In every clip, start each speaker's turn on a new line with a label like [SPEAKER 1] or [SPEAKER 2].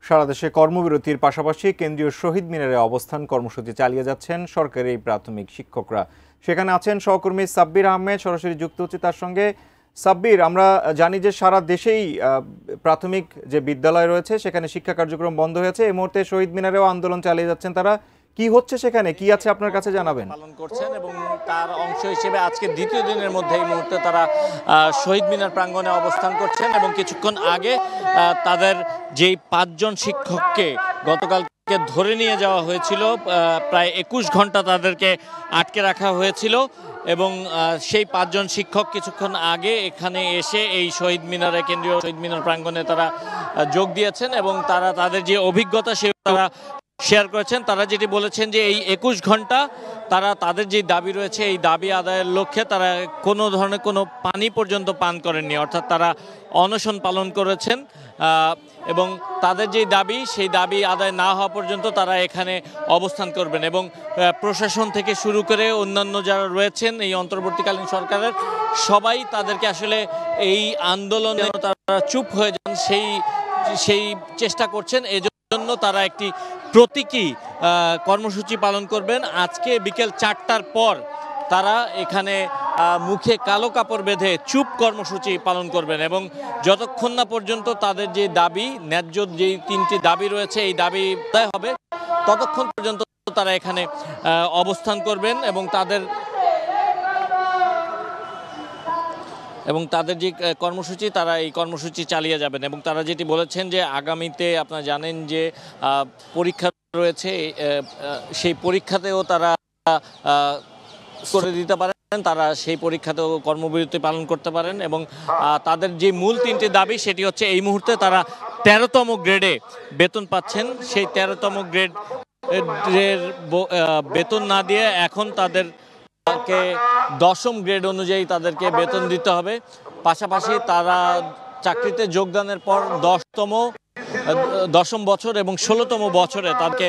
[SPEAKER 1] সারা দেশে কর্মবিরতির পাশাপাশি কেন্দ্রীয় শহীদ মিনারে অবস্থান কর্মসূচি চালিয়ে যাচ্ছেন সরকারি প্রাথমিক শিক্ষকরা। সেখানে আছেন সহকর্মী সাব্বির আহমেদ, সরাসরি যুক্ত হচ্ছে তার সঙ্গে। সাব্বির, আমরা জানি যে সারা দেশেই প্রাথমিক যে বিদ্যালয় রয়েছে সেখানে শিক্ষা কার্যক্রম বন্ধ হয়েছে। এই মুহূর্তে শহীদ মিনারেও আন্দোলন চালিয়ে যাচ্ছেন তারা। কি হচ্ছে সেখানে, কি আছে আপনার কাছে জানাবেন?
[SPEAKER 2] পালন করছেন এবং তার অংশ হিসেবে আজকে দ্বিতীয় দিনের মধ্যে এই মুহূর্তে তারা শহীদ মিনার প্রাঙ্গণে অবস্থান করছেন এবং কিছুক্ষণ আগে তাদের যেই 5 জন শিক্ষককে গতকালকে ধরে নিয়ে যাওয়া হয়েছিল, প্রায় 21 ঘন্টা তাদেরকে আটকে রাখা হয়েছিল এবং সেই 5 জন শিক্ষক কিছুক্ষণ আগে এখানে এসে এই শহীদ মিনারে, কেন্দ্রীয় শহীদ মিনার প্রাঙ্গণে তারা যোগ দিয়েছেন এবং তারা তাদের যে অভিজ্ঞতা সে তারা শেয়ার করেছেন। তারা যেটি বলেছেন যে এই 21 ঘন্টা তারা তাদের যে দাবি রয়েছে এই দাবি আদায়ের লক্ষ্যে তারা কোনো ধরনের কোনো পানি পর্যন্ত পান করেননি, অর্থাৎ তারা অনশন পালন করেছেন এবং তাদের যে দাবি সেই দাবি আদায় না হওয়া পর্যন্ত তারা এখানে অবস্থান করবেন এবং প্রশাসন থেকে শুরু করে অন্যান্য যারা রয়েছেন এই অন্তর্বর্তীকালীন সরকারের সবাই তাদেরকে আসলে এই আন্দোলনে তারা চুপ হয়ে যান সেই চেষ্টা করছেন। জন্য তারা একটি প্রতীকী কর্মসূচি পালন করবেন। আজকে বিকেল 4টার পর তারা এখানে মুখে কালো কাপড় বেঁধে চুপ কর্মসূচি পালন করবেন এবং যতক্ষণ না পর্যন্ত তাদের যে দাবি, ন্যায্য যে 3টি দাবি রয়েছে এই দাবি আদায় হবে ততক্ষণ পর্যন্ত তারা এখানে অবস্থান করবেন এবং তাদের যে কর্মসূচি তারা এই কর্মসূচি চালিয়ে যাবেন এবং তারা যেটি বলেছেন যে আগামীতে আপনারা জানেন যে পরীক্ষা রয়েছে, সেই পরীক্ষাতেও তারা করে দিতে পারেন, তারা সেই পরীক্ষাতেও কর্মবিরতি পালন করতে পারেন এবং তাদের যে মূল 3টি দাবি সেটি হচ্ছে এই মুহূর্তে তারা 13তম গ্রেডে বেতন পাচ্ছেন। সেই 13তম গ্রেডের বেতন না দিয়ে এখন তাদেরকে 10ম গ্রেড অনুযায়ী তাদেরকে বেতন দিতে হবে। পাশাপাশি তারা চাকরিতে যোগদানের পর 10ম বছর এবং 16তম বছরে তাদেরকে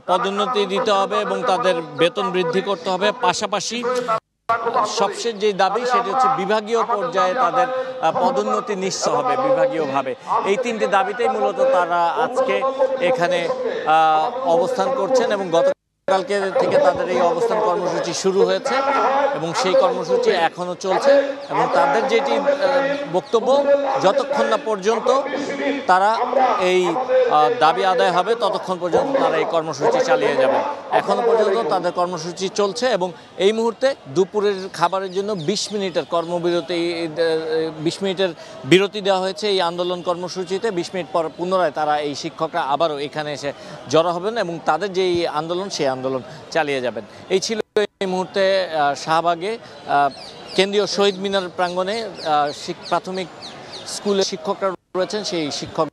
[SPEAKER 2] পদোন্নতি দিতে হবে এবং তাদের বেতন বৃদ্ধি করতে হবে। পাশাপাশি সবশেষ যে দাবি সেটি হচ্ছে বিভাগীয় পর্যায়ে তাদের পদোন্নতি নিশ্চিত হবে বিভাগীয়ভাবে। এই 3টি দাবিতেই মূলত তারা আজকে এখানে অবস্থান করছেন এবং গতকালকে থেকে তাদের এই অবস্থান কর্মসূচি শুরু হয়েছে এবং সেই কর্মসূচি এখনো চলছে এবং তাদের যেটি বক্তব্য, যতক্ষণ না পর্যন্ত তারা এই দাবি আদায় হবে ততক্ষণ পর্যন্ত তারা এই কর্মসূচি চালিয়ে যাবে। এখনো পর্যন্ত তাদের কর্মসূচি চলছে এবং এই মুহূর্তে দুপুরের খাবারের জন্য 20 মিনিটের কর্মবিরতি, 20 মিনিটের বিরতি দেওয়া হয়েছে এই আন্দোলন কর্মসূচিতে। 20 মিনিট পর পুনরায় তারা এই শিক্ষকরা আবারও এখানে এসে জড়ো হবেন এবং তাদের যেই আন্দোলন সেই আন্দোলন চালিয়ে যাবেন। এই ছিল এই মুহূর্তে শাহবাগে কেন্দ্রীয় শহীদ মিনার প্রাঙ্গণে প্রাথমিক স্কুলে শিক্ষকরা রয়েছেন সেই শিক্ষক